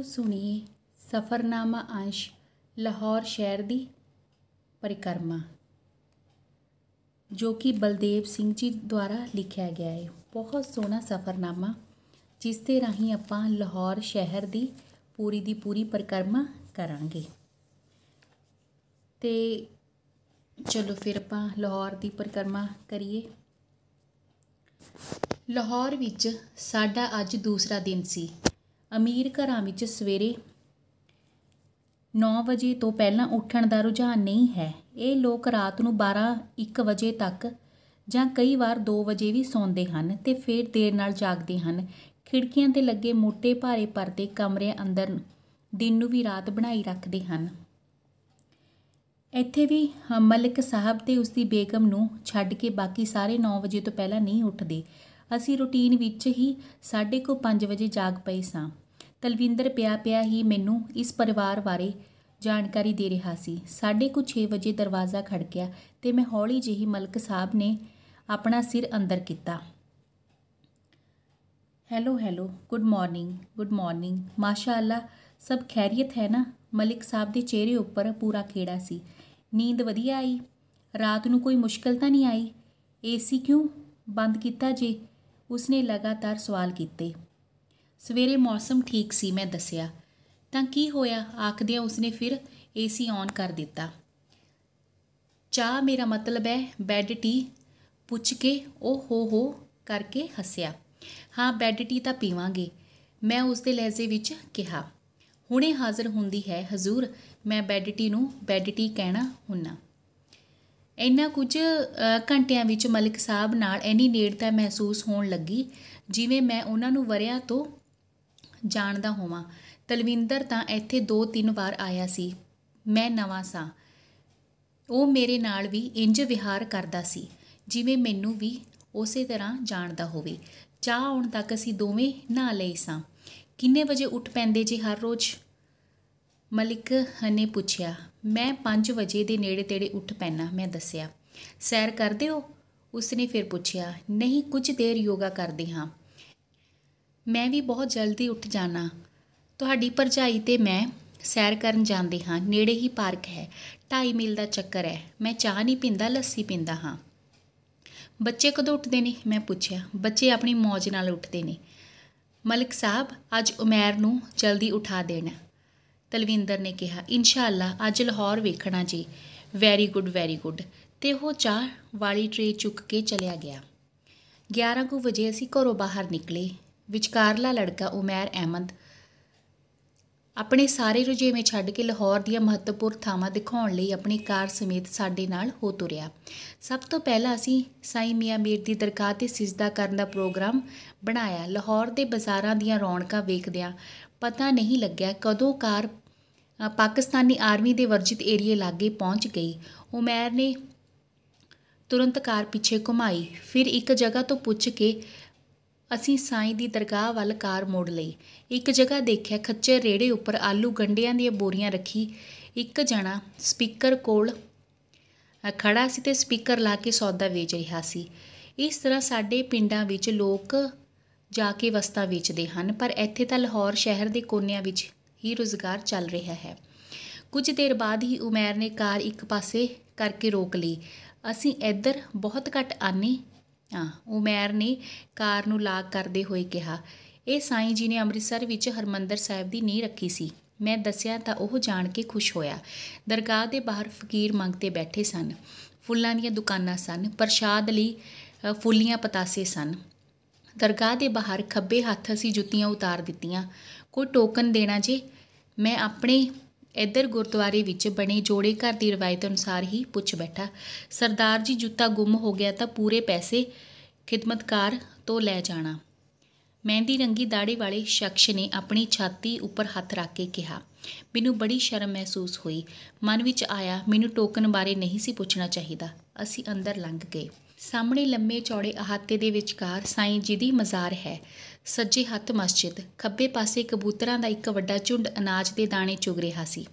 ਆਓ ਸੁਣੀਏ ਸਫ਼ਰਨਾਮਾ ਅੰਸ਼ ਲਾਹੌਰ ਸ਼ਹਿਰ ਦੀ परिक्रमा जो कि बलदेव सिंह जी द्वारा लिखा गया है। बहुत सोहना सफ़रनामा जिस दे राहीं आपां लाहौर शहर की पूरी दी पूरी परिक्रमा करांगे। ते चलो फिर आपां लाहौर की परिक्रमा करिए। लाहौर विच साडा अज दूसरा दिन सी। अमीर घरां विच सवेरे 9 ਵਜੇ ਤੋਂ ਪਹਿਲਾਂ ਉੱਠਣ ਦਾ ਰੁਝਾਨ ਨਹੀਂ ਹੈ। ਇਹ ਲੋਕ ਰਾਤ ਨੂੰ 12-1 ਵਜੇ ਤੱਕ ਜਾਂ ਕਈ ਵਾਰ 2 ਵਜੇ ਵੀ ਸੌਂਦੇ ਹਨ ਤੇ ਫਿਰ ਦੇਰ ਨਾਲ ਜਾਗਦੇ ਹਨ। ਖਿੜਕੀਆਂ 'ਤੇ ਲੱਗੇ ਮੋਟੇ ਭਾਰੇ ਪਰਦੇ ਕਮਰਿਆਂ ਅੰਦਰ ਦਿਨ ਨੂੰ ਵੀ ਰਾਤ ਬਣਾਈ ਰੱਖਦੇ ਹਨ। ਇੱਥੇ ਵੀ ਮਲਿਕ ਸਾਹਿਬ ਤੇ ਉਸਦੀ ਬੇਗਮ ਨੂੰ ਛੱਡ ਕੇ ਬਾਕੀ ਸਾਰੇ 9 ਵਜੇ ਤੋਂ ਪਹਿਲਾਂ ਨਹੀਂ ਉੱਠਦੇ। ਅਸੀਂ ਰੂਟੀਨ ਵਿੱਚ ਹੀ 5:30 ਵਜੇ ਜਾਗ ਪਏ ਸਾਂ। ਤਲਵਿੰਦਰ ਪਿਆ ਹੀ ਮੈਨੂੰ ਇਸ ਪਰਿਵਾਰ ਬਾਰੇ ਜਾਣਕਾਰੀ ਦੇ ਰਿਹਾ ਸੀ। 6:30 ਵਜੇ ਦਰਵਾਜ਼ਾ ਖੜਕਿਆ ਤੇ ਮੈਂ ਹੌਲੀ ਜਿਹੀ ਮਲਕ ਸਾਹਿਬ ਨੇ ਆਪਣਾ ਸਿਰ ਅੰਦਰ ਕੀਤਾ। ਹੈਲੋ ਗੁੱਡ ਮਾਰਨਿੰਗ ਮਾਸ਼ਾ ਅੱਲਾ ਸਭ ਖੈਰੀਅਤ ਹੈ ਨਾ। ਮਲਿਕ ਸਾਹਿਬ ਦੇ ਚਿਹਰੇ ਉੱਪਰ ਪੂਰਾ ਖੇੜਾ ਸੀ। ਨੀਂਦ ਵਧੀਆ ਆਈ? ਰਾਤ ਨੂੰ ਕੋਈ ਮੁਸ਼ਕਲ ਤਾਂ ਨਹੀਂ ਆਈ? ਏਸੀ ਕਿਉਂ ਬੰਦ ਕੀਤਾ ਜੇ? ਉਸਨੇ ਲਗਾਤਾਰ ਸਵਾਲ ਕੀਤੇ। ਸਵੇਰੇ ਮੌਸਮ ਠੀਕ ਸੀ, ਮੈਂ ਦੱਸਿਆ। ਤਾਂ ਕੀ ਹੋਇਆ? ਆਖਦਿਆਂ ਉਸਨੇ ਫਿਰ ਏਸੀ ਔਨ ਕਰ ਦਿੱਤਾ। ਚਾਹ ਮੇਰਾ ਮਤਲਬ ਹੈ ਬੈੱਡ ਟੀ? ਪੁੱਛ ਕੇ ਉਹ ਹੋ ਕਰਕੇ ਹੱਸਿਆ। ਹਾਂ ਬੈੱਡ ਟੀ ਤਾਂ ਪੀਵਾਂਗੇ, ਮੈਂ ਉਸਦੇ ਲਹਿਜ਼ੇ ਵਿੱਚ ਕਿਹਾ। ਹੁਣੇ ਹਾਜ਼ਰ ਹੁੰਦੀ ਹੈ ਹਜ਼ੂਰ। ਮੈਂ ਬੈੱਡ ਟੀ ਨੂੰ ਬੈੱਡ ਟੀ ਕਹਿਣਾ ਹੁੰਨਾ। ਇੰਨਾ ਕੁਝ ਘੰਟਿਆਂ ਵਿੱਚ ਮਲਿਕ ਸਾਹਿਬ ਨਾਲ ਇੰਨੀ ਨੇੜਤਾ ਮਹਿਸੂਸ ਹੋਣ ਲੱਗੀ ਜਿਵੇਂ ਮੈਂ ਉਹਨਾਂ ਨੂੰ ਵਰ੍ਹਿਆਂ ਤੋਂ ਜਾਣਦਾ ਹੋਵਾਂ। ਤਲਵਿੰਦਰ ਤਾਂ ਇੱਥੇ 2-3 ਵਾਰ ਆਇਆ ਸੀ। ਮੈਂ ਨਵਾਂ ਸਾਂ। ਉਹ ਮੇਰੇ ਨਾਲ ਵੀ ਇੰਜ ਵਿਹਾਰ ਕਰਦਾ ਸੀ ਜਿਵੇਂ ਮੈਨੂੰ ਵੀ ਉਸੇ ਤਰ੍ਹਾਂ ਜਾਣਦਾ ਹੋਵੇ। ਚਾਹ ਆਉਣ ਤੱਕ ਅਸੀਂ ਦੋਵੇਂ ਨਹਾ ਲਏ ਸਾਂ। ਕਿੰਨੇ ਵਜੇ ਉੱਠ ਪੈਂਦੇ ਜੀ ਹਰ ਰੋਜ਼? ਮਲਿਕ ਨੇ ਪੁੱਛਿਆ। ਮੈਂ 5 ਵਜੇ ਦੇ ਨੇੜੇ ਤੇੜੇ ਉੱਠ ਪੈਣਾ, ਮੈਂ ਦੱਸਿਆ। ਸੈਰ ਕਰਦੇ ਹੋ? ਉਸਨੇ ਫਿਰ ਪੁੱਛਿਆ। ਨਹੀਂ, ਕੁਝ ਦੇਰ ਯੋਗਾ ਕਰਦੇ ਹਾਂ। ਮੈਂ ਵੀ ਬਹੁਤ ਜਲਦੀ ਉੱਠ ਜਾਣਾ। ਤੁਹਾਡੀ ਭਰਜਾਈ ਤੇ ਮੈਂ ਸੈਰ ਕਰਨ ਜਾਂਦੇ ਹਾਂ। ਨੇੜੇ ਹੀ ਪਾਰਕ ਹੈ। 2.5 ਮੀਲ ਦਾ ਚੱਕਰ ਹੈ। ਮੈਂ ਚਾਹ ਨਹੀਂ ਪੀਂਦਾ, ਲੱਸੀ ਪੀਂਦਾ ਹਾਂ। ਬੱਚੇ ਕਦੋਂ ਉੱਠਦੇ ਨੇ? ਮੈਂ ਪੁੱਛਿਆ। ਬੱਚੇ ਆਪਣੀ ਮੌਜ ਨਾਲ ਉੱਠਦੇ ਨੇ। ਮਲਿਕ ਸਾਹਿਬ ਅੱਜ ਉਮੈਰ ਨੂੰ ਜਲਦੀ ਉਠਾ ਦੇਣਾ, ਤਲਵਿੰਦਰ ਨੇ ਕਿਹਾ। ਇਨਸ਼ਾ ਅੱਲਾ ਅੱਜ ਲਾਹੌਰ ਵੇਖਣਾ ਜੀ। Very good. ਤੇ ਉਹ ਚਾਹ ਵਾਲੀ ਟਰੇ ਚੁੱਕ ਕੇ ਚਲਿਆ ਗਿਆ। 11 ਵਜੇ ਅਸੀਂ ਘਰੋਂ ਬਾਹਰ ਨਿਕਲੇ। ਵਿਚਕਾਰਲਾ ਲੜਕਾ ਉਮੈਰ ਅਹਿਮਦ ਆਪਣੇ ਸਾਰੇ ਰੁਝੇਵੇਂ ਛੱਡ ਕੇ ਲਾਹੌਰ ਦੀਆਂ ਮਹੱਤਵਪੂਰਨ ਥਾਵਾਂ ਦਿਖਾਉਣ ਲਈ ਆਪਣੀ ਕਾਰ ਸਮੇਤ ਸਾਡੇ ਨਾਲ ਹੋ ਤੁਰਿਆ। ਸਭ ਤੋਂ ਪਹਿਲਾਂ ਅਸੀਂ ਸਾਈਂ ਮੀਆਂ ਮੀਰ ਦੀ ਦਰਗਾਹ 'ਤੇ ਸਿਜਦਾ ਕਰਨ ਦਾ ਪ੍ਰੋਗਰਾਮ ਬਣਾਇਆ। ਲਾਹੌਰ ਦੇ ਬਾਜ਼ਾਰਾਂ ਦੀਆਂ ਰੌਣਕਾਂ ਵੇਖਦਿਆਂ ਪਤਾ ਨਹੀਂ ਲੱਗਿਆ ਕਦੋਂ ਕਾਰ ਪਾਕਿਸਤਾਨੀ ਆਰਮੀ ਦੇ ਵਰਜਿਤ ਏਰੀਏ ਲਾਗੇ ਪਹੁੰਚ ਗਈ। ਉਮੈਰ ਨੇ ਤੁਰੰਤ ਕਾਰ ਪਿੱਛੇ ਘੁਮਾਈ। ਫਿਰ ਇੱਕ ਜਗ੍ਹਾ ਤੋਂ ਪੁੱਛ ਕੇ ਅਸੀਂ ਸਾਈਂ ਦੀ ਦਰਗਾਹ ਵੱਲ ਕਾਰ ਮੋੜ ਲਈ। ਇੱਕ ਜਗ੍ਹਾ ਦੇਖਿਆ ਖੱਚਰ ਰੇੜੇ ਉੱਪਰ ਆਲੂ ਗੰਢਿਆਂ ਦੀਆਂ ਬੋਰੀਆਂ ਰੱਖੀ ਇੱਕ ਜਣਾ ਸਪੀਕਰ ਕੋਲ ਖੜਾ ਸੀ ਤੇ ਸਪੀਕਰ ਲਾ ਕੇ ਸੌਦਾ ਵੇਚ ਰਿਹਾ ਸੀ। ਇਸ ਤਰ੍ਹਾਂ ਸਾਡੇ ਪਿੰਡਾਂ ਵਿੱਚ ਲੋਕ ਜਾ ਕੇ ਵਸਤਾਂ ਵੇਚਦੇ ਹਨ, ਪਰ ਇੱਥੇ ਤਾਂ ਲਾਹੌਰ ਸ਼ਹਿਰ ਦੇ ਕੋਨਿਆਂ ਵਿੱਚ ਹੀ ਰੁਜ਼ਗਾਰ ਚੱਲ ਰਿਹਾ ਹੈ। ਕੁਝ ਦੇਰ ਬਾਅਦ ਹੀ ਉਮੈਰ ਨੇ ਕਾਰ ਇੱਕ ਪਾਸੇ ਕਰਕੇ ਰੋਕ ਲਈ। ਅਸੀਂ ਇੱਧਰ ਬਹੁਤ ਘੱਟ ਆਨੇ ਉਮੈਰ ਨੇ ਕਾਰ ਨੂੰ ਲਾਗ ਕਰਦੇ ਹੋਏ ਕਿਹਾ। ਇਹ ਸਾਈਂ ਜੀ ਨੇ ਅੰਮ੍ਰਿਤਸਰ ਵਿੱਚ ਹਰਿਮੰਦਰ ਸਾਹਿਬ ਦੀ ਨੀਂਹ ਰੱਖੀ ਸੀ। ਮੈਂ ਦੱਸਿਆ ਤਾਂ ਉਹ ਜਾਣ ਕੇ ਖੁਸ਼ ਹੋਇਆ। ਦਰਗਾਹ ਦੇ ਬਾਹਰ ਫਕੀਰ ਮੰਗਤੇ ਬੈਠੇ ਸਨ। ਫੁੱਲਾਂ ਦੀਆਂ ਦੁਕਾਨਾਂ ਸਨ। ਪ੍ਰਸ਼ਾਦ ਲਈ ਫੁੱਲੀਆਂ ਪਤਾਸੇ ਸਨ। ਦਰਗਾਹ ਦੇ ਬਾਹਰ ਖੱਬੇ ਹੱਥ ਅਸੀਂ ਜੁੱਤੀਆਂ ਉਤਾਰ ਦਿੱਤੀਆਂ। ਕੋਈ ਟੋਕਨ ਦੇਣਾ ਜੇ? ਮੈਂ ਆਪਣੇ ਇੱਧਰ ਗੁਰਦੁਆਰੇ ਵਿੱਚ ਬਣੇ ਜੋੜੇ ਘਰ ਦੀ ਰਵਾਇਤ ਅਨੁਸਾਰ ਹੀ ਪੁੱਛ ਬੈਠਾ। ਸਰਦਾਰ ਜੀ ਜੁੱਤਾ ਗੁੰਮ ਹੋ ਗਿਆ ਤਾਂ ਪੂਰੇ ਪੈਸੇ ਖਿਦਮਤਕਾਰ ਤੋਂ ਲੈ ਜਾਣਾ। ਮਹਿੰਦੀ ਰੰਗੀ ਦਾੜੀ ਵਾਲੇ ਸ਼ਖਸ ਨੇ ਆਪਣੀ ਛਾਤੀ ਉੱਪਰ ਹੱਥ ਰੱਖ ਕੇ ਕਿਹਾ। ਮੈਨੂੰ ਬੜੀ ਸ਼ਰਮ ਮਹਿਸੂਸ ਹੋਈ। ਮਨ ਵਿੱਚ ਆਇਆ ਮੈਨੂੰ ਟੋਕਨ ਬਾਰੇ ਨਹੀਂ ਸੀ ਪੁੱਛਣਾ ਚਾਹੀਦਾ। ਅਸੀਂ ਅੰਦਰ ਲੰਘ ਗਏ। ਸਾਹਮਣੇ ਲੰਮੇ ਚੌੜੇ ਅਹਾਤੇ ਦੇ ਵਿਚਕਾਰ ਸਾਈਂ ਜੀ ਦੀ ਮਜ਼ਾਰ ਹੈ। ਸੱਜੇ ਹੱਥ ਮਸਜਿਦ। ਖੱਬੇ ਪਾਸੇ ਕਬੂਤਰਾਂ ਦਾ ਇੱਕ ਵੱਡਾ ਝੁੰਡ ਅਨਾਜ ਦੇ ਦਾਣੇ ਚੁਗ ਰਿਹਾ ਸੀ।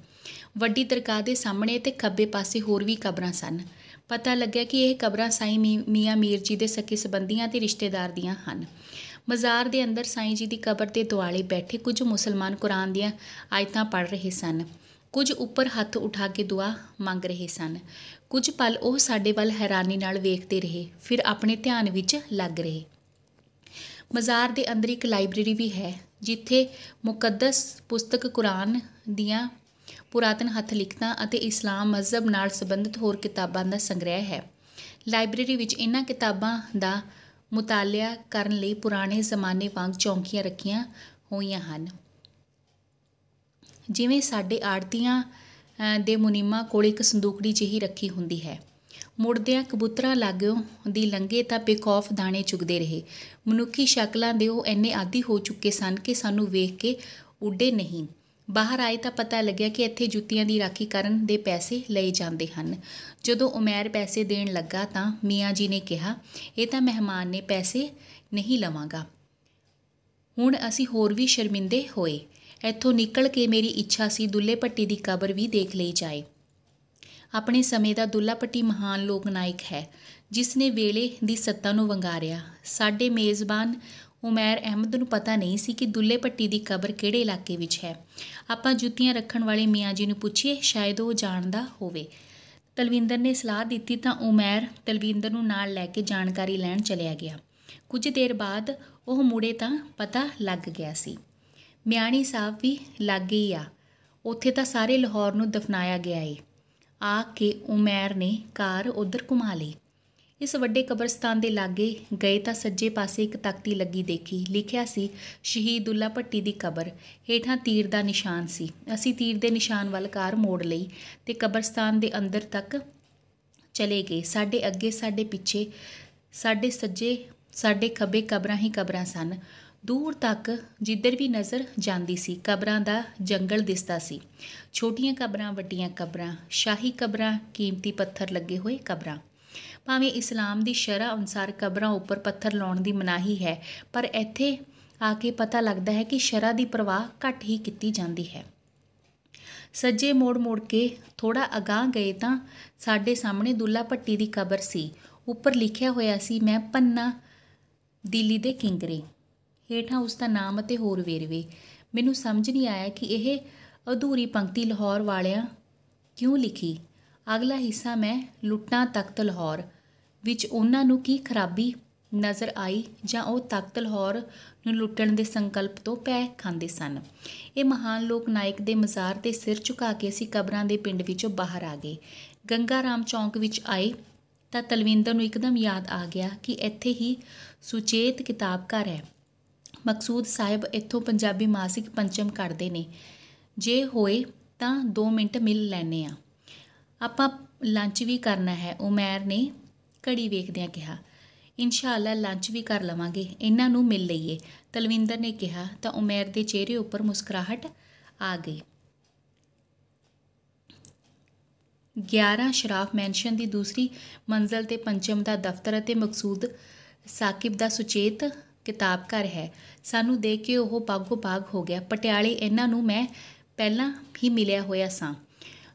ਵੱਡੀ ਦਰਗਾਹ ਦੇ ਸਾਹਮਣੇ ਤੇ ਖੱਬੇ ਪਾਸੇ ਹੋਰ ਵੀ ਕਬਰਾਂ ਸਨ। ਪਤਾ ਲੱਗਿਆ ਕਿ ਇਹ ਕਬਰਾਂ ਸਾਈਂ ਮੀਆਂ ਮੀਰ ਜੀ ਦੇ ਸਕੇ ਸੰਬੰਧੀਆਂ ਤੇ ਰਿਸ਼ਤੇਦਾਰ ਦੀਆਂ ਹਨ। ਮਜ਼ਾਰ ਦੇ ਅੰਦਰ ਸਾਈਂ ਜੀ ਦੀ ਕਬਰ ਦੇ ਦੁਆਲੇ ਬੈਠੇ ਕੁਝ ਮੁਸਲਮਾਨ ਕੁਰਾਨ ਦੀਆਂ ਆਇਤਾਂ ਪੜ੍ਹ ਰਹੇ ਸਨ। ਕੁਝ ਉੱਪਰ ਹੱਥ ਉਠਾ ਕੇ ਦੁਆ ਮੰਗ ਰਹੇ ਸਨ। ਕੁਝ ਪਲ ਉਹ ਸਾਡੇ ਵੱਲ ਹੈਰਾਨੀ ਨਾਲ ਵੇਖਦੇ ਰਹੇ, ਫਿਰ ਆਪਣੇ ਧਿਆਨ ਵਿੱਚ ਲੱਗ ਰਹੇ। ਮਜ਼ਾਰ ਦੇ ਅੰਦਰ ਇੱਕ ਲਾਇਬ੍ਰੇਰੀ ਵੀ ਹੈ, ਜਿੱਥੇ ਮੁਕੱਦਸ ਪੁਸਤਕ ਕੁਰਾਨ ਦੀਆਂ ਪੁਰਾਤਨ ਹੱਥ ਲਿਖਤਾਂ ਅਤੇ ਇਸਲਾਮ ਮਜ਼ਹਬ ਨਾਲ ਸੰਬੰਧਿਤ ਹੋਰ ਕਿਤਾਬਾਂ ਦਾ ਸੰਗ੍ਰਹਿ ਹੈ। ਲਾਇਬ੍ਰੇਰੀ ਵਿੱਚ ਇਹਨਾਂ ਕਿਤਾਬਾਂ ਦਾ ਮੁਤਾਲਿਆ ਕਰਨ ਲਈ ਪੁਰਾਣੇ ਜ਼ਮਾਨੇ ਵਾਂਗ ਚੌਂਕੀਆਂ ਰੱਖੀਆਂ ਹੋਈਆਂ ਹਨ। ਜਿਵੇਂ ਸਾਡੇ ਆੜ੍ਹਤੀਆਂ ਦੇ ਮੁਨੀਮਾਂ ਕੋਲ ਇੱਕ ਸੰਦੂਕੜੀ ਜਿਹੀ ਰੱਖੀ ਹੁੰਦੀ ਹੈ। ਮੁੜਦਿਆਂ ਕਬੂਤਰਾਂ ਲਾਗਿਓ ਦੀ ਲੰਘੇ ਤਾਂ ਬੇਖੌਫ ਦਾਣੇ ਚੁਗਦੇ ਰਹੇ। ਮਨੁੱਖੀ ਸ਼ਕਲਾਂ ਦੇ ਉਹ ਇੰਨੇ ਆਦੀ ਹੋ ਚੁੱਕੇ ਸਨ ਕਿ ਸਾਨੂੰ ਵੇਖ ਕੇ ਉੱਡੇ ਨਹੀਂ। ਬਾਹਰ ਆਏ ਤਾਂ ਪਤਾ ਲੱਗਿਆ ਕਿ ਇੱਥੇ ਜੁੱਤੀਆਂ ਦੀ ਰਾਖੀ ਕਰਨ ਦੇ ਪੈਸੇ ਲਏ ਜਾਂਦੇ ਹਨ। ਜਦੋਂ ਉਮੈਰ ਪੈਸੇ ਦੇਣ ਲੱਗਾ ਤਾਂ ਮੀਆਂ ਜੀ ਨੇ ਕਿਹਾ, ਇਹ ਤਾਂ ਮਹਿਮਾਨ ਨੇ, ਪੈਸੇ ਨਹੀਂ ਲਵਾਂਗਾ। ਹੁਣ ਅਸੀਂ ਹੋਰ ਵੀ ਸ਼ਰਮਿੰਦੇ ਹੋਏ। ਇੱਥੋਂ ਨਿਕਲ ਕੇ ਮੇਰੀ ਇੱਛਾ ਸੀ ਦੁੱਲੇ ਭੱਟੀ ਦੀ ਕਬਰ ਵੀ ਦੇਖ ਲਈ ਜਾਏ। ਆਪਣੇ ਸਮੇਂ ਦਾ ਦੁੱਲਾ ਭੱਟੀ ਮਹਾਨ ਲੋਕ ਨਾਇਕ ਹੈ, ਜਿਸ ਨੇ ਵੇਲੇ ਦੀ ਸੱਤਾ ਨੂੰ ਵੰਗਾਰਿਆ। ਸਾਡੇ ਮੇਜ਼ਬਾਨ ਉਮੈਰ ਅਹਿਮਦ ਨੂੰ ਪਤਾ ਨਹੀਂ ਸੀ ਕਿ ਦੁੱਲੇ ਭੱਟੀ ਦੀ ਕਬਰ ਕਿਹੜੇ ਇਲਾਕੇ ਵਿੱਚ ਹੈ। ਆਪਾਂ ਜੁੱਤੀਆਂ ਰੱਖਣ ਵਾਲੇ ਮੀਆਂ ਜੀ ਨੂੰ ਪੁੱਛੀਏ, ਸ਼ਾਇਦ ਉਹ ਜਾਣਦਾ ਹੋਵੇ। ਤਲਵਿੰਦਰ ਨੇ ਸਲਾਹ ਦਿੱਤੀ ਤਾਂ ਉਮੈਰ ਤਲਵਿੰਦਰ ਨੂੰ ਨਾਲ ਲੈ ਕੇ ਜਾਣਕਾਰੀ ਲੈਣ ਚਲਿਆ ਗਿਆ। ਕੁਝ ਦੇਰ ਬਾਅਦ ਉਹ ਮੁੜੇ ਤਾਂ ਪਤਾ ਲੱਗ ਗਿਆ ਸੀ। ਮਿਆਣੀ ਸਾਹਿਬ ਵੀ ਲਾਗੇ ਹੀ ਆ, ਉੱਥੇ ਤਾਂ ਸਾਰੇ ਲਾਹੌਰ ਨੂੰ ਦਫਨਾਇਆ ਗਿਆ ਏ। ਆ ਕੇ ਉਮੈਰ ਨੇ ਕਾਰ ਉੱਧਰ ਘੁਮਾ ਲਈ। ਇਸ ਵੱਡੇ ਕਬਰਸਤਾਨ ਦੇ ਲਾਗੇ ਗਏ ਤਾਂ ਸੱਜੇ ਪਾਸੇ ਇੱਕ ਤਖਤੀ ਲੱਗੀ ਦੇਖੀ। ਲਿਖਿਆ ਸੀ, ਸ਼ਹੀਦ ਦੁੱਲਾ ਭੱਟੀ ਦੀ ਕਬਰ। ਹੇਠਾਂ ਤੀਰ ਦਾ ਨਿਸ਼ਾਨ ਸੀ। ਅਸੀਂ ਤੀਰ ਦੇ ਨਿਸ਼ਾਨ ਵੱਲ ਕਾਰ ਮੋੜ ਲਈ ਤੇ ਕਬਰਸਤਾਨ ਦੇ ਅੰਦਰ ਤੱਕ ਚਲੇ ਗਏ। ਸਾਡੇ ਅੱਗੇ, ਸਾਡੇ ਪਿੱਛੇ, ਸਾਡੇ ਸੱਜੇ, ਸਾਡੇ ਖੱਬੇ ਕਬਰਾਂ ਹੀ ਕਬਰਾਂ ਸਨ। ਦੂਰ ਤੱਕ ਜਿੱਧਰ ਵੀ ਨਜ਼ਰ ਜਾਂਦੀ ਸੀ ਕਬਰਾਂ ਦਾ ਜੰਗਲ ਦਿਸਦਾ ਸੀ। ਛੋਟੀਆਂ ਕਬਰਾਂ, ਵੱਡੀਆਂ ਕਬਰਾਂ, ਸ਼ਾਹੀ ਕਬਰਾਂ, ਕੀਮਤੀ ਪੱਥਰ ਲੱਗੇ ਹੋਏ ਕਬਰਾਂ। ਭਾਵੇਂ ਇਸਲਾਮ ਦੀ ਸ਼ਰ੍ਹਾ ਅਨੁਸਾਰ ਕਬਰਾਂ ਉੱਪਰ ਪੱਥਰ ਲਾਉਣ ਦੀ ਮਨਾਹੀ ਹੈ, ਪਰ ਇੱਥੇ ਆ ਕੇ ਪਤਾ ਲੱਗਦਾ ਹੈ ਕਿ ਸ਼ਰ੍ਹਾ ਦੀ ਪਰਵਾਹ ਘੱਟ ਹੀ ਕੀਤੀ ਜਾਂਦੀ ਹੈ। ਸੱਜੇ ਮੋੜ ਕੇ ਥੋੜ੍ਹਾ ਅਗਾਂਹ ਗਏ ਤਾਂ ਸਾਡੇ ਸਾਹਮਣੇ ਦੁੱਲਾ ਭੱਟੀ ਦੀ ਕਬਰ ਸੀ। ਉੱਪਰ ਲਿਖਿਆ ਹੋਇਆ ਸੀ, ਮੈਂ ਭੰਨਾ ਦਿੱਲੀ ਦੇ ਕਿੰਗਰੇ। ਹੇਠਾਂ ਉਸ ਦਾ ਨਾਮ ਅਤੇ ਹੋਰ ਵੇਰਵੇ। ਮੈਨੂੰ ਸਮਝ ਨਹੀਂ ਆਇਆ ਕਿ ਇਹ ਅਧੂਰੀ ਪੰਕਤੀ ਲਾਹੌਰ ਵਾਲਿਆਂ ਕਿਉਂ ਲਿਖੀ। ਅਗਲਾ ਹਿੱਸਾ, ਮੈਂ ਲੁੱਟਾਂ ਤਖਤ ਲਾਹੌਰ, ਵਿੱਚ ਉਹਨਾਂ ਨੂੰ ਕੀ ਖਰਾਬੀ ਨਜ਼ਰ ਆਈ ਜਾਂ ਉਹ ਤਖਤ ਲਾਹੌਰ ਨੂੰ ਲੁੱਟਣ ਦੇ ਸੰਕਲਪ ਤੋਂ ਪੈ ਖਾਂਦੇ ਸਨ। ਇਹ ਮਹਾਨ ਲੋਕ ਨਾਇਕ ਦੇ ਮਜ਼ਾਰ 'ਤੇ ਸਿਰ ਝੁਕਾ ਕੇ ਅਸੀਂ ਕਬਰਾਂ ਦੇ ਪਿੰਡ ਵਿੱਚੋਂ ਬਾਹਰ ਆ ਗਏ। ਗੰਗਾ ਰਾਮ ਚੌਂਕ ਵਿੱਚ ਆਏ ਤਾਂ ਤਲਵਿੰਦਰ ਨੂੰ ਇੱਕਦਮ ਯਾਦ ਆ ਗਿਆ ਕਿ ਇੱਥੇ ਹੀ ਸੁਚੇਤ ਕਿਤਾਬ ਘਰ ਹੈ। ਮਕਸੂਦ ਸਾਹਿਬ ਇੱਥੋਂ ਪੰਜਾਬੀ ਮਾਸਿਕ ਪੰਚਮ ਕੱਢਦੇ ਨੇ। ਜੇ ਹੋਏ ਤਾਂ 2 ਮਿੰਟ ਮਿਲ ਲੈਂਦੇ ਹਾਂ। ਆਪਾਂ ਲੰਚ ਵੀ ਕਰਨਾ ਹੈ, ਉਮੈਰ ਨੇ ਘੜੀ ਵੇਖਦਿਆਂ ਕਿਹਾ। ਇਨਸ਼ਾਅੱਲਾ ਲੰਚ ਵੀ ਕਰ ਲਵਾਂਗੇ, ਇਹਨਾਂ ਨੂੰ ਮਿਲ ਲਈਏ, ਤਲਵਿੰਦਰ ਨੇ ਕਿਹਾ ਤਾਂ ਉਮੈਰ ਦੇ ਚਿਹਰੇ ਉੱਪਰ ਮੁਸਕਰਾਹਟ ਆ ਗਈ। 11 ਸ਼ਰਾਫ ਮੈਨਸ਼ਨ ਦੀ ਦੂਸਰੀ ਮੰਜ਼ਲ 'ਤੇ ਪੰਚਮ ਦਾ ਦਫ਼ਤਰ ਅਤੇ ਮਕਸੂਦ ਸਾਕਿਬ ਦਾ ਸੁਚੇਤ ਕਿਤਾਬ ਘਰ ਹੈ। ਸਾਨੂੰ ਦੇਖ ਕੇ ਉਹ ਬਾਗੋ ਬਾਗ ਹੋ ਗਿਆ। ਪਟਿਆਲੇ ਇਹਨਾਂ ਨੂੰ ਮੈਂ ਪਹਿਲਾਂ ਹੀ ਮਿਲਿਆ ਹੋਇਆ ਸਾਂ।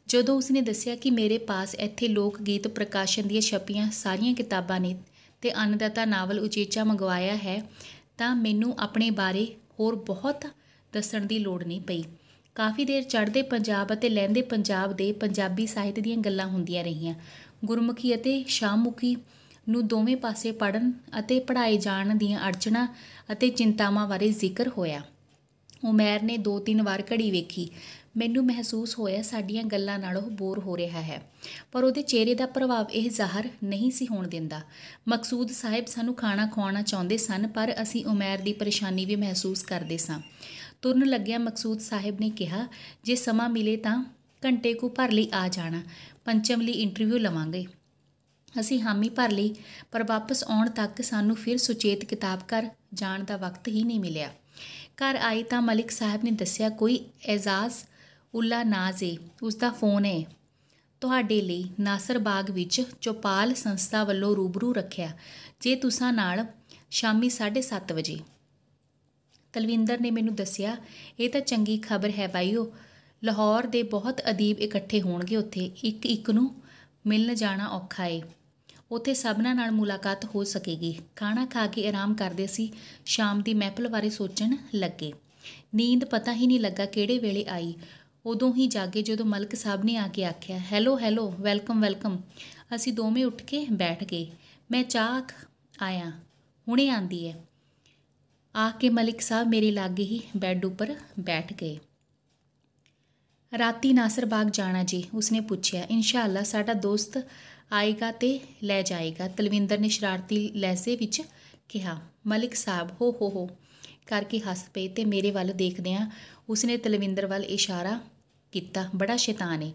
ਜਦੋਂ ਉਸਨੇ ਦੱਸਿਆ ਕਿ ਮੇਰੇ ਪਾਸ ਇੱਥੇ ਲੋਕ ਗੀਤ ਪ੍ਰਕਾਸ਼ਨ ਦੀਆਂ ਛਪੀਆਂ ਸਾਰੀਆਂ ਕਿਤਾਬਾਂ ਨੇ ਤੇ ਅੰਨਦਾਤਾ ਨਾਵਲ ਉਚੇਚਾ ਮੰਗਵਾਇਆ ਹੈ, ਤਾਂ ਮੈਨੂੰ ਆਪਣੇ ਬਾਰੇ ਹੋਰ ਬਹੁਤ ਦੱਸਣ ਦੀ ਲੋੜ ਨਹੀਂ ਪਈ। ਕਾਫੀ ਦੇਰ ਚੜ੍ਹਦੇ ਪੰਜਾਬ ਅਤੇ ਲਹਿੰਦੇ ਪੰਜਾਬ ਦੇ ਪੰਜਾਬੀ ਸਾਹਿਤ ਦੀਆਂ ਗੱਲਾਂ ਹੁੰਦੀਆਂ ਰਹੀਆਂ। ਗੁਰਮੁਖੀ ਅਤੇ ਸ਼ਾਹਮੁਖੀ ਨੂੰ ਦੋਵੇਂ ਪਾਸੇ ਪੜ੍ਹਨ ਅਤੇ ਪੜ੍ਹਾਏ ਜਾਣ ਦੀਆਂ ਅੜਚਣਾਂ ਅਤੇ ਚਿੰਤਾਵਾਂ ਬਾਰੇ ਜ਼ਿਕਰ ਹੋਇਆ। ਉਮੈਰ ਨੇ 2-3 ਵਾਰ ਘੜੀ ਵੇਖੀ। ਮੈਨੂੰ ਮਹਿਸੂਸ ਹੋਇਆ ਸਾਡੀਆਂ ਗੱਲਾਂ ਨਾਲ ਉਹ ਬੋਰ ਹੋ ਰਿਹਾ ਹੈ, ਪਰ ਉਹਦੇ ਚਿਹਰੇ ਦਾ ਪ੍ਰਭਾਵ ਇਹ ਜ਼ਾਹਰ ਨਹੀਂ ਸੀ ਹੋਣ ਦਿੰਦਾ। ਮਕਸੂਦ ਸਾਹਿਬ ਸਾਨੂੰ ਖਾਣਾ ਖਵਾਉਣਾ ਚਾਹੁੰਦੇ ਸਨ, ਪਰ ਅਸੀਂ ਉਮੈਰ ਦੀ ਪਰੇਸ਼ਾਨੀ ਵੀ ਮਹਿਸੂਸ ਕਰਦੇ ਸਾਂ। ਤੁਰਨ ਲੱਗਿਆ ਮਕਸੂਦ ਸਾਹਿਬ ਨੇ ਕਿਹਾ, ਜੇ ਸਮਾਂ ਮਿਲੇ ਤਾਂ ਘੰਟੇ ਕੁ ਭਰ ਲਈ ਆ ਜਾਣਾ, ਪੰਚਮ ਲਈ ਇੰਟਰਵਿਊ ਲਵਾਂਗੇ। ਅਸੀਂ ਹਾਮੀ ਭਰ ਲਈ, ਪਰ ਵਾਪਸ ਆਉਣ ਤੱਕ ਸਾਨੂੰ ਫਿਰ ਸੁਚੇਤ ਕਿਤਾਬ ਘਰ ਜਾਣ ਦਾ ਵਕਤ ਹੀ ਨਹੀਂ ਮਿਲਿਆ। ਘਰ ਆਏ ਤਾਂ ਮਲਿਕ ਸਾਹਿਬ ਨੇ ਦੱਸਿਆ, ਕੋਈ ਐਜ਼ਾਜ਼ ਉੱਲਾ ਨਾਜ਼ ਏ, ਉਸਦਾ ਫੋਨ ਏ, ਤੁਹਾਡੇ ਲਈ ਨਾਸਰ ਬਾਗ ਵਿੱਚ ਚੌਪਾਲ ਸੰਸਥਾ ਵੱਲੋਂ ਰੂਬਰੂ ਰੱਖਿਆ ਜੇ ਤੁਸਾਂ ਨਾਲ ਸ਼ਾਮੀ 7:30 ਵਜੇ। ਤਲਵਿੰਦਰ ਨੇ ਮੈਨੂੰ ਦੱਸਿਆ, ਇਹ ਤਾਂ ਚੰਗੀ ਖਬਰ ਹੈ ਬਾਈਓ, ਲਾਹੌਰ ਦੇ ਬਹੁਤ ਅਦੀਬ ਇਕੱਠੇ ਹੋਣਗੇ ਉੱਥੇ, ਇੱਕ ਨੂੰ ਮਿਲਣ ਜਾਣਾ ਔਖਾ ਏ। ਉੱਥੇ ਸਭਨਾਂ ਨਾਲ ਮੁਲਾਕਾਤ ਹੋ ਸਕੇਗੀ। ਖਾਣਾ ਖਾ ਕੇ ਆਰਾਮ ਕਰਦੇ ਸੀ। ਸ਼ਾਮ ਦੀ ਮਹਿਫਲ ਬਾਰੇ ਸੋਚਣ ਲੱਗੇ। ਨੀਂਦ ਪਤਾ ਹੀ ਨਹੀਂ ਲੱਗਾ ਕਿਹੜੇ ਵੇਲੇ ਆਈ। ਉਦੋਂ ਹੀ ਜਾਗੇ ਜਦੋਂ ਮਲਕ ਸਾਹਿਬ ਨੇ ਆ ਕੇ ਆਖਿਆ, ਹੈਲੋ ਹੈਲੋ, ਵੈਲਕਮ ਵੈਲਕਮ। ਅਸੀਂ ਦੋਵੇਂ ਉੱਠ ਕੇ ਬੈਠ ਗਏ। ਮੈਂ ਚਾਹ ਆਇਆ, ਹੁਣੇ ਆਂਦੀ ਹੈ, ਆ ਕੇ ਮਲਿਕ ਸਾਹਿਬ ਮੇਰੇ ਲਾਗੇ ਹੀ ਬੈੱਡ ਉੱਪਰ ਬੈਠ ਗਏ। ਰਾਤੀ ਨਾਸਰ ਬਾਗ ਜਾਣਾ ਜੀ? ਉਸਨੇ ਪੁੱਛਿਆ। ਇਨਸ਼ਾਅੱਲਾ ਸਾਡਾ ਦੋਸਤ ਆਏਗਾ ਤੇ ਲੈ ਜਾਏਗਾ, ਤਲਵਿੰਦਰ ਨੇ ਸ਼ਰਾਰਤੀ ਲਹਿਜ਼ੇ ਵਿੱਚ ਕਿਹਾ। ਮਲਿਕ ਸਾਹਿਬ ਹੋ ਕਰਕੇ ਹੱਸ ਪਏ ਤੇ ਮੇਰੇ ਵੱਲ ਦੇਖਦਿਆਂ ਉਸਨੇ ਤਲਵਿੰਦਰ ਵੱਲ ਇਸ਼ਾਰਾ ਕੀਤਾ, ਬੜਾ ਸ਼ੈਤਾਨ ਏ।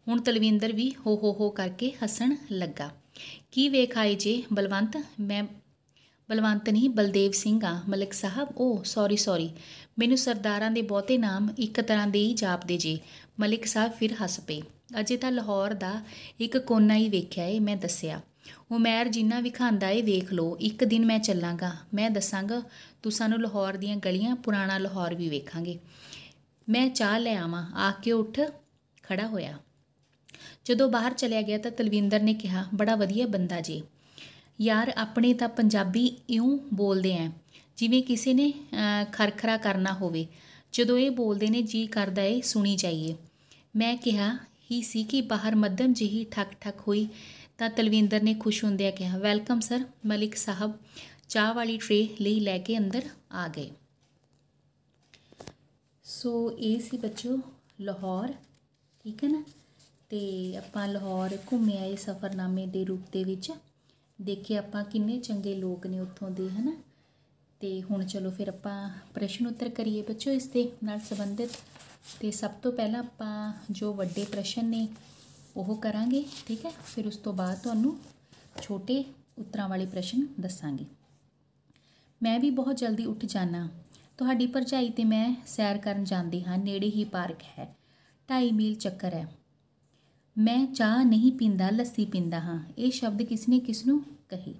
ਹੁਣ ਤਲਵਿੰਦਰ ਵੀ ਹੋ ਕਰਕੇ ਹੱਸਣ ਲੱਗਾ। ਕੀ ਵੇਖ ਆਏ ਜੇ ਬਲਵੰਤ? ਮੈਂ ਬਲਵੰਤ ਨਹੀਂ, ਬਲਦੇਵ ਸਿੰਘ ਆ ਮਲਿਕ ਸਾਹਿਬ। ਓ ਸੌਰੀ, ਮੈਨੂੰ ਸਰਦਾਰਾਂ ਦੇ ਬਹੁਤੇ ਨਾਮ ਇੱਕ ਤਰ੍ਹਾਂ ਦੇ ਹੀ ਜਾਪਦੇ ਜੇ। ਮਲਿਕ ਸਾਹਿਬ ਫਿਰ ਹੱਸ ਪਏ। ਅਜੇ ਤਾਂ ਲਾਹੌਰ ਦਾ ਇੱਕ ਕੋਨਾ ਹੀ ਵੇਖਿਆ ਏ, ਮੈਂ ਦੱਸਿਆ। ਉਮੈਰ ਜਿੰਨਾ ਵਿਖਾਂਦਾ ਏ ਵੇਖ ਲਓ। ਇੱਕ ਦਿਨ ਮੈਂ ਚੱਲਾਂਗਾ, ਮੈਂ ਦੱਸਾਂਗਾ ਤੁਸਾਂ ਨੂੰ ਲਾਹੌਰ ਦੀਆਂ ਗਲੀਆਂ, ਪੁਰਾਣਾ ਲਾਹੌਰ ਵੀ ਵੇਖਾਂਗੇ। ਮੈਂ ਚਾਹ ਲੈ ਆਵਾਂ, ਆਖ ਕੇ ਉੱਠ ਖੜਾ ਹੋਇਆ। ਜਦੋਂ ਬਾਹਰ ਚਲਿਆ ਗਿਆ ਤਾਂ ਤਲਵਿੰਦਰ ਨੇ ਕਿਹਾ, ਬੜਾ ਵਧੀਆ ਬੰਦਾ ਜੇ ਯਾਰ, ਆਪਣੇ ਤਾਂ ਪੰਜਾਬੀ ਇਉਂ ਬੋਲਦੇ ਐ ਜਿਵੇਂ ਕਿਸੇ ਨੇ ਖਰਖਰਾ ਕਰਨਾ ਹੋਵੇ। ਜਦੋਂ ਇਹ ਬੋਲਦੇ ਨੇ ਜੀ ਕਰਦਾ ਏ ਸੁਣੀ ਜਾਈਏ। ਮੈਂ ਕਿਹਾ ਹੀ ਸੀ ਕਿ ਬਾਹਰ ਮੱਧਮ ਜਿਹੀ ਠੱਕ ਠੱਕ ਹੋਈ ਤਾਂ ਤਲਵਿੰਦਰ ਨੇ ਖੁਸ਼ ਹੁੰਦਿਆਂ ਕਿਹਾ, ਵੈਲਕਮ ਸਰ। ਮਲਿਕ ਸਾਹਿਬ ਚਾਹ ਵਾਲੀ ਟਰੇ ਲਈ ਲੈ ਕੇ ਅੰਦਰ ਆ ਗਏ। ਸੋ ਇਹ ਸੀ ਬੱਚੋ ਲਾਹੌਰ, ਠੀਕ ਹੈ ਨਾ। ਤੇ ਆਪਾਂ ਲਾਹੌਰ ਘੁੰਮੇ ਆਏ ਸਫ਼ਰਨਾਮੇ ਦੇ ਰੂਪ ਦੇ ਵਿੱਚ। ਦੇਖੇ ਆਪਾਂ ਕਿੰਨੇ ਚੰਗੇ ਲੋਕ ਨੇ ਉੱਥੋਂ ਦੇ, ਹੈ ਨਾ। ਤੇ ਹੁਣ ਚਲੋ ਫਿਰ ਆਪਾਂ ਪ੍ਰਸ਼ਨ ਉੱਤਰ ਕਰੀਏ ਬੱਚੋ ਇਸ ਦੇ ਨਾਲ ਸੰਬੰਧਿਤ। ਤੇ ਸਭ ਤੋਂ ਪਹਿਲਾਂ ਆਪਾਂ ਜੋ ਵੱਡੇ ਪ੍ਰਸ਼ਨ ਨੇ ਉਹ ਕਰਾਂਗੇ, ਠੀਕ ਹੈ। ਫਿਰ ਉਸ ਤੋਂ ਬਾਅਦ ਤੁਹਾਨੂੰ ਛੋਟੇ ਉੱਤਰਾਂ ਵਾਲੇ ਪ੍ਰਸ਼ਨ ਦੱਸਾਂਗੇ। ਮੈਂ ਵੀ ਬਹੁਤ ਜਲਦੀ ਉੱਠ ਜਾਣਾ। ਤੁਹਾਡੀ ਭਰਜਾਈ ਤੇ ਮੈਂ ਸੈਰ ਕਰਨ ਜਾਂਦੇ ਹਾਂ, ਨੇੜੇ ਹੀ ਪਾਰਕ ਹੈ, 2.5 ਮੀਲ ਚੱਕਰ ਹੈ। ਮੈਂ ਚਾਹ ਨਹੀਂ ਪੀਂਦਾ, ਲੱਸੀ ਪੀਂਦਾ ਹਾਂ। ਇਹ ਸ਼ਬਦ ਕਿਸ ਨੇ ਕਿਸ ਨੂੰ ਕਹੇ?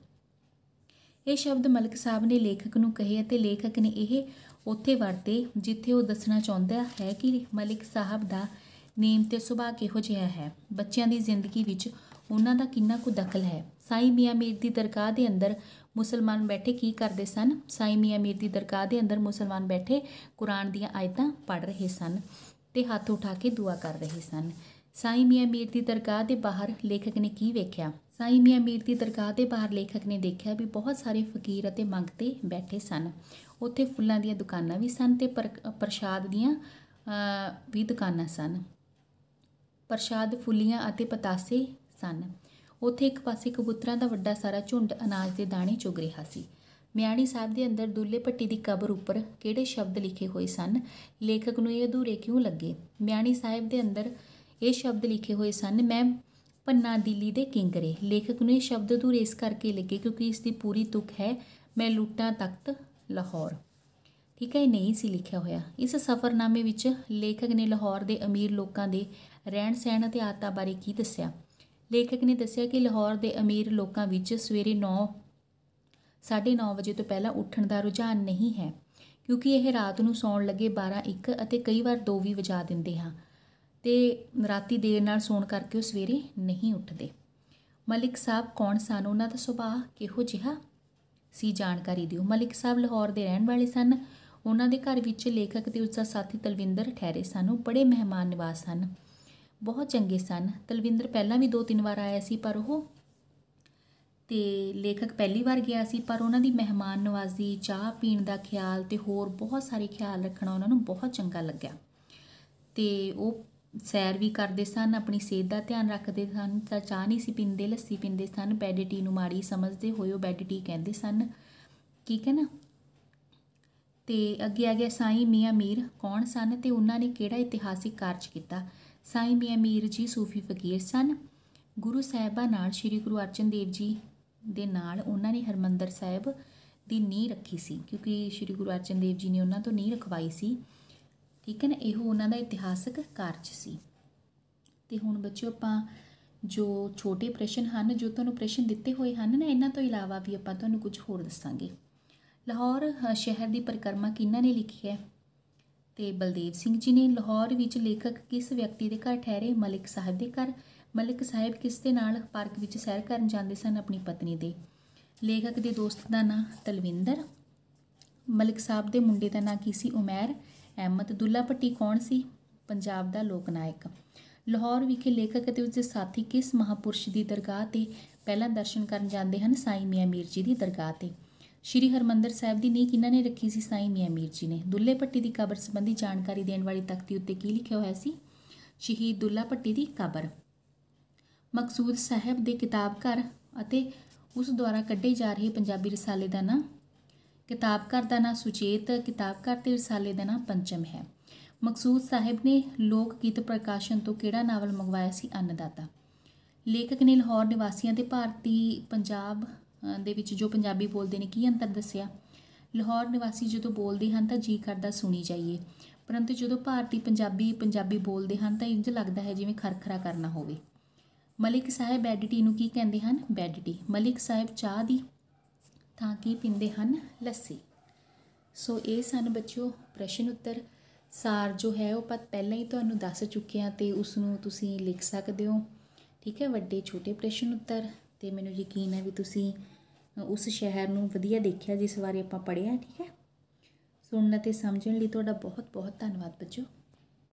ਇਹ ਸ਼ਬਦ ਮਲਿਕ ਸਾਹਿਬ ਨੇ ਲੇਖਕ ਨੂੰ ਕਹੇ ਅਤੇ ਲੇਖਕ ਨੇ ਇਹ ਉੱਥੇ ਵਰਤੇ ਜਿੱਥੇ ਉਹ ਦੱਸਣਾ ਚਾਹੁੰਦਾ ਹੈ ਕਿ ਮਲਿਕ ਸਾਹਿਬ ਦਾ ਨੇਮ ਤੇ ਸੁਭਾਅ ਕਿਹੋ ਜਿਹਾ ਹੈ, ਬੱਚਿਆਂ ਦੀ ਜ਼ਿੰਦਗੀ ਵਿੱਚ ਉਹਨਾਂ ਦਾ ਕਿੰਨਾ ਕੁ ਦਖਲ ਹੈ। ਸਾਈਂ ਮੀਆਂ ਮੀਰ ਦੀ ਦਰਗਾਹ ਦੇ ਅੰਦਰ ਮੁਸਲਮਾਨ ਬੈਠੇ ਕੀ ਕਰਦੇ ਸਨ? ਸਾਈਂ ਮੀਆਂ ਮੀਰ ਦੀ ਦਰਗਾਹ ਦੇ ਅੰਦਰ ਮੁਸਲਮਾਨ ਬੈਠੇ ਕੁਰਾਨ ਦੀਆਂ ਆਇਤਾਂ ਪੜ੍ਹ ਰਹੇ ਸਨ ਤੇ ਹੱਥ ਉਠਾ ਕੇ ਦੁਆ ਕਰ ਰਹੇ ਸਨ। ਸਾਈਂ ਮੀਆਂ ਮੀਰ ਦੀ ਦਰਗਾਹ ਦੇ ਬਾਹਰ ਲੇਖਕ ਨੇ ਕੀ ਵੇਖਿਆ? ਸਾਈਂ ਮੀਆਂ ਮੀਰ ਦੀ ਦਰਗਾਹ ਦੇ ਬਾਹਰ ਲੇਖਕ ਨੇ ਦੇਖਿਆ ਵੀ ਬਹੁਤ ਸਾਰੇ ਫਕੀਰ ਅਤੇ ਮੰਗਤੇ ਬੈਠੇ ਸਨ। ਉੱਥੇ ਫੁੱਲਾਂ ਦੀਆਂ ਦੁਕਾਨਾਂ ਵੀ ਸਨ ਤੇ ਪ੍ਰਸ਼ਾਦ ਦੀਆਂ ਵੀ ਦੁਕਾਨਾਂ ਸਨ। ਪ੍ਰਸ਼ਾਦ ਫੁੱਲੀਆਂ ਅਤੇ ਪਤਾਸੇ ਸਨ। ਉੱਥੇ ਇੱਕ ਪਾਸੇ ਕਬੂਤਰਾਂ ਦਾ ਵੱਡਾ ਸਾਰਾ ਝੁੰਡ ਅਨਾਜ ਦੇ ਦਾਣੇ ਚੁਗ ਰਿਹਾ ਸੀ। ਮਿਆਣੀ ਸਾਹਿਬ ਦੇ ਅੰਦਰ ਦੁੱਲੇ ਭੱਟੀ ਦੀ ਕਬਰ ਉੱਪਰ ਕਿਹੜੇ ਸ਼ਬਦ ਲਿਖੇ ਹੋਏ ਸਨ? ਲੇਖਕ ਨੂੰ ਇਹ ਅਧੂਰੇ ਕਿਉਂ ਲੱਗੇ? ਮਿਆਣੀ ਸਾਹਿਬ ਦੇ ਅੰਦਰ ਇਹ ਸ਼ਬਦ ਲਿਖੇ ਹੋਏ ਸਨ, ਮੈਂ ਪੰਨਾ ਦਿੱਲੀ ਦੇ ਕਿੰਗਰੇ। ਲੇਖਕ ਨੂੰ ਇਹ ਸ਼ਬਦ ਅਧੂਰੇ ਇਸ ਕਰਕੇ ਲੱਗੇ ਕਿਉਂਕਿ ਇਸ ਦੀ ਪੂਰੀ ਤੁਕ ਹੈ, ਮੈਂ ਲੁੱਟਾਂ ਤਖਤ ਲਾਹੌਰ। ਠੀਕ ਹੈ, ਇਹ ਨਹੀਂ ਸੀ ਲਿਖਿਆ ਹੋਇਆ। ਇਸ ਸਫ਼ਰਨਾਮੇ ਵਿੱਚ ਲੇਖਕ ਨੇ ਲਾਹੌਰ ਦੇ ਅਮੀਰ ਲੋਕਾਂ ਦੇ ਰਹਿਣ ਸਹਿਣ ਅਤੇ ਆਦਤਾਂ ਬਾਰੇ ਕੀ ਦੱਸਿਆ? ਲੇਖਕ ਨੇ ਦੱਸਿਆ ਕਿ ਲਾਹੌਰ ਦੇ ਅਮੀਰ ਲੋਕਾਂ ਵਿੱਚ ਸਵੇਰੇ 9:30 ਵਜੇ ਤੋਂ ਪਹਿਲਾਂ ਉੱਠਣ ਦਾ ਰੁਝਾਨ ਨਹੀਂ ਹੈ ਕਿਉਂਕਿ ਇਹ ਰਾਤ ਨੂੰ ਸੌਣ ਲੱਗੇ 12, 1 ਅਤੇ ਕਈ ਵਾਰ 2 ਵੀ ਵਜਾ ਦਿੰਦੇ ਹਾਂ ਤੇ ਰਾਤੀ ਦੇਰ ਨਾਲ ਸੌਣ ਕਰਕੇ ਉਹ ਸਵੇਰੇ ਨਹੀਂ ਉੱਠਦੇ। ਮਲਿਕ ਸਾਹਿਬ ਕੌਣ ਸਨ? ਉਹਨਾਂ ਦਾ ਸੁਭਾਅ ਕਿਹੋ ਜਿਹਾ ਸੀ? ਜਾਣਕਾਰੀ ਦਿਓ। ਮਲਿਕ ਸਾਹਿਬ ਲਾਹੌਰ ਦੇ ਰਹਿਣ ਵਾਲੇ ਸਨ। ਉਹਨਾਂ ਦੇ ਘਰ ਵਿੱਚ ਲੇਖਕ ਤੇ ਉਸਦਾ ਸਾਥੀ ਤਲਵਿੰਦਰ ਠਹਿਰੇ ਸਨ। ਉਹ ਬੜੇ ਮਹਿਮਾਨ ਨਿਵਾਜ਼ ਸਨ, ਬਹੁਤ ਚੰਗੇ ਸਨ। ਤਲਵਿੰਦਰ ਪਹਿਲਾਂ ਵੀ 2-3 ਵਾਰ ਆਇਆ ਸੀ ਪਰ ਲੇਖਕ ਪਹਿਲੀ ਵਾਰ ਗਿਆ ਸੀ, ਪਰ ਉਹਨਾਂ ਦੀ ਮਹਿਮਾਨ ਨਵਾਜ਼ੀ, ਚਾਹ ਪੀਣ ਦਾ ਖਿਆਲ ਤੇ ਹੋਰ ਬਹੁਤ ਸਾਰੇ ਖਿਆਲ ਰੱਖਣਾ ਉਹਨਾਂ ਨੂੰ ਬਹੁਤ ਚੰਗਾ ਲੱਗਿਆ। ਤੇ ਉਹ ਸੈਰ ਵੀ ਕਰਦੇ ਸਨ, ਆਪਣੀ ਸਿਹਤ ਦਾ ਧਿਆਨ ਰੱਖਦੇ ਸਨ। ਤਾਂ ਚਾਹ ਨਹੀਂ ਸੀ ਪੀਂਦੇ, ਲੱਸੀ ਪੀਂਦੇ ਸਨ। ਬੈੱਡ ਟੀ ਨੂੰ ਮਾੜੀ ਸਮਝਦੇ ਹੋਏ ਉਹ ਬੈੱਡ ਟੀ ਕਹਿੰਦੇ ਸਨ, ਠੀਕ ਹੈ ਨਾ। ਤੇ ਅੱਗੇ ਆ ਗਿਆ ਸਾਈਂ ਮੀਆਂ ਮੀਰ ਕੌਣ ਸਨ ਤੇ ਉਹਨਾਂ ਨੇ ਕਿਹੜਾ ਇਤਿਹਾਸਿਕ ਕਾਰਜ ਕੀਤਾ? ਸਾਈਂ ਮੀਆਂ ਮੀਰ ਜੀ ਸੂਫੀ ਫਕੀਰ ਸਨ। ਗੁਰੂ ਸਾਹਿਬਾਂ ਨਾਲ ਸ਼੍ਰੀ ਗੁਰੂ ਅਰਜਨ ਦੇਵ ਜੀ ਦੇ ਨਾਲ ਉਹਨਾਂ ਨੇ ਹਰਿਮੰਦਰ ਸਾਹਿਬ ਦੀ ਨੀਂਹ ਰੱਖੀ ਸੀ ਕਿਉਂਕਿ ਸ਼੍ਰੀ ਗੁਰੂ ਅਰਜਨ ਦੇਵ ਜੀ ਨੇ ਉਹਨਾਂ ਤੋਂ ਨੀਂਹ ਰਖਵਾਈ ਸੀ, ਠੀਕ ਹੈ ਨਾ। ਇਹੋ ਉਹਨਾਂ ਦਾ ਇਤਿਹਾਸਕ ਕਾਰਜ ਸੀ। ਤੇ ਹੁਣ ਬੱਚਿਓ ਆਪਾਂ ਜੋ ਛੋਟੇ ਪ੍ਰਸ਼ਨ ਹਨ, ਜੋ ਤੁਹਾਨੂੰ ਪ੍ਰਸ਼ਨ ਦਿੱਤੇ ਹੋਏ ਹਨ ਨਾ, ਇਹਨਾਂ ਤੋਂ ਇਲਾਵਾ ਵੀ ਆਪਾਂ ਤੁਹਾਨੂੰ ਕੁਝ ਹੋਰ ਦੱਸਾਂਗੇ। ਲਾਹੌਰ ਸ਼ਹਿਰ ਦੀ ਪਰਿਕਰਮਾ ਕਿਹਨਾਂ ਨੇ ਲਿਖੀ ਹੈ? ਤੇ ਬਲਦੇਵ ਸਿੰਘ ਜੀ ਨੇ। ਲਾਹੌਰ ਵਿੱਚ ਲੇਖਕ ਕਿਸ ਵਿਅਕਤੀ ਦੇ ਘਰ ਠਹਿਰੇ? ਮਲਿਕ ਸਾਹਿਬ ਦੇ ਘਰ। ਮਲਿਕ ਸਾਹਿਬ ਕਿਸ ਦੇ ਨਾਲ ਪਾਰਕ ਵਿੱਚ ਸੈਰ ਕਰਨ ਜਾਂਦੇ ਸਨ? ਆਪਣੀ ਪਤਨੀ ਦੇ। ਲੇਖਕ ਦੇ ਦੋਸਤ ਦਾ ਨਾਂ ਤਲਵਿੰਦਰ। ਮਲਿਕ ਸਾਹਿਬ ਦੇ ਮੁੰਡੇ ਦਾ ਨਾਂ ਕੀ ਸੀ? ਉਮੈਰ ਅਹਿਮਦ। ਦੁੱਲਾ ਭੱਟੀ ਕੌਣ ਸੀ? ਪੰਜਾਬ ਦਾ ਲੋਕ ਨਾਇਕ। ਲਾਹੌਰ ਵਿਖੇ ਲੇਖਕ ਅਤੇ ਉਸਦੇ ਸਾਥੀ ਕਿਸ ਮਹਾਂਪੁਰਸ਼ ਦੀ ਦਰਗਾਹ 'ਤੇ ਪਹਿਲਾਂ ਦਰਸ਼ਨ ਕਰਨ ਜਾਂਦੇ ਹਨ? ਸਾਈਂ ਮੀਆਂ ਮੀਰ ਜੀ ਦੀ ਦਰਗਾਹ 'ਤੇ। ਸ਼੍ਰੀ ਹਰਿਮੰਦਰ ਸਾਹਿਬ ਦੀ ਨੀਂਹ ਕਿਹਨਾਂ ਨੇ ਰੱਖੀ ਸੀ? ਸਾਈਂ ਮੀਆਂ ਮੀਰ ਜੀ ਨੇ। ਦੁੱਲੇ ਭੱਟੀ ਦੀ ਕਬਰ ਸੰਬੰਧੀ ਜਾਣਕਾਰੀ ਦੇਣ ਵਾਲੀ ਤਖਤੀ ਉੱਤੇ ਕੀ ਲਿਖਿਆ ਹੋਇਆ ਸੀ? ਸ਼ਹੀਦ ਦੁੱਲਾ ਭੱਟੀ ਦੀ ਕਬਰ। ਮਕਸੂਦ ਸਾਹਿਬ ਦੇ ਕਿਤਾਬ ਘਰ ਅਤੇ ਉਸ ਦੁਆਰਾ ਕੱਢੇ ਜਾ ਰਹੇ ਪੰਜਾਬੀ ਰਸਾਲੇ ਦਾ ਨਾਂ? ਕਿਤਾਬ ਘਰ ਦਾ ਨਾਂ ਸੁਚੇਤ, ਕਿਤਾਬ ਘਰ ਤੇ ਰਸਾਲੇ ਦਾ ਨਾਂ ਪੰਚਮ ਹੈ। ਮਕਸੂਦ ਸਾਹਿਬ ਨੇ ਲੋਕ ਗੀਤ ਪ੍ਰਕਾਸ਼ਨ ਤੋਂ ਕਿਹੜਾ ਨਾਵਲ ਮੰਗਵਾਇਆ ਸੀ? ਅੰਨਦਾਤਾ। ਲੇਖਕ ਨੇ ਲਾਹੌਰ ਨਿਵਾਸੀਆਂ ਦੇ ਭਾਰਤੀ ਪੰਜਾਬ ਦੇ ਵਿੱਚ ਜੋ ਪੰਜਾਬੀ ਬੋਲਦੇ ਨੇ ਕੀ ਅੰਤਰ ਦੱਸਿਆ? ਲਾਹੌਰ ਨਿਵਾਸੀ ਜਦੋਂ ਬੋਲਦੇ ਹਨ ਤਾਂ ਜੀ ਕਰਦਾ ਸੁਣੀ ਜਾਈਏ, ਪਰੰਤੂ ਜਦੋਂ ਭਾਰਤੀ ਪੰਜਾਬੀ ਬੋਲਦੇ ਹਨ ਤਾਂ ਇੰਝ ਲੱਗਦਾ ਹੈ ਜਿਵੇਂ ਖਰਖਰਾ ਕਰਨਾ ਹੋਵੇ। ਮਲਿਕ ਸਾਹਿਬ ਬੈੱਡ ਟੀ ਨੂੰ ਕੀ ਕਹਿੰਦੇ ਹਨ? Bed tea. ਮਲਿਕ ਸਾਹਿਬ ਚਾਹ ਦੀ ਥਾਂ ਕੀ ਪੀਂਦੇ ਹਨ? ਲੱਸੀ। ਸੋ ਇਹ ਸਨ ਬੱਚਿਓ ਪ੍ਰਸ਼ਨ ਉੱਤਰ। ਸਾਰ ਜੋ ਹੈ ਉਹ ਆਪਾਂ ਪਹਿਲਾਂ ਹੀ ਤੁਹਾਨੂੰ ਦੱਸ ਚੁੱਕੇ ਹਾਂ ਅਤੇ ਉਸ ਨੂੰ ਤੁਸੀਂ ਲਿਖ ਸਕਦੇ ਹੋ। ਠੀਕ ਹੈ, ਵੱਡੇ ਛੋਟੇ ਪ੍ਰਸ਼ਨ ਉੱਤਰ। ਅਤੇ ਮੈਨੂੰ ਯਕੀਨ ਹੈ ਵੀ ਤੁਸੀਂ ਉਸ ਸ਼ਹਿਰ ਨੂੰ ਵਧੀਆ ਦੇਖਿਆ ਜਿਸ ਬਾਰੇ ਆਪਾਂ ਪੜ੍ਹਿਆ। ਠੀਕ ਹੈ, ਸੁਣਨ ਅਤੇ ਸਮਝਣ ਲਈ ਤੁਹਾਡਾ ਬਹੁਤ ਬਹੁਤ ਧੰਨਵਾਦ ਬੱਚਿਓ।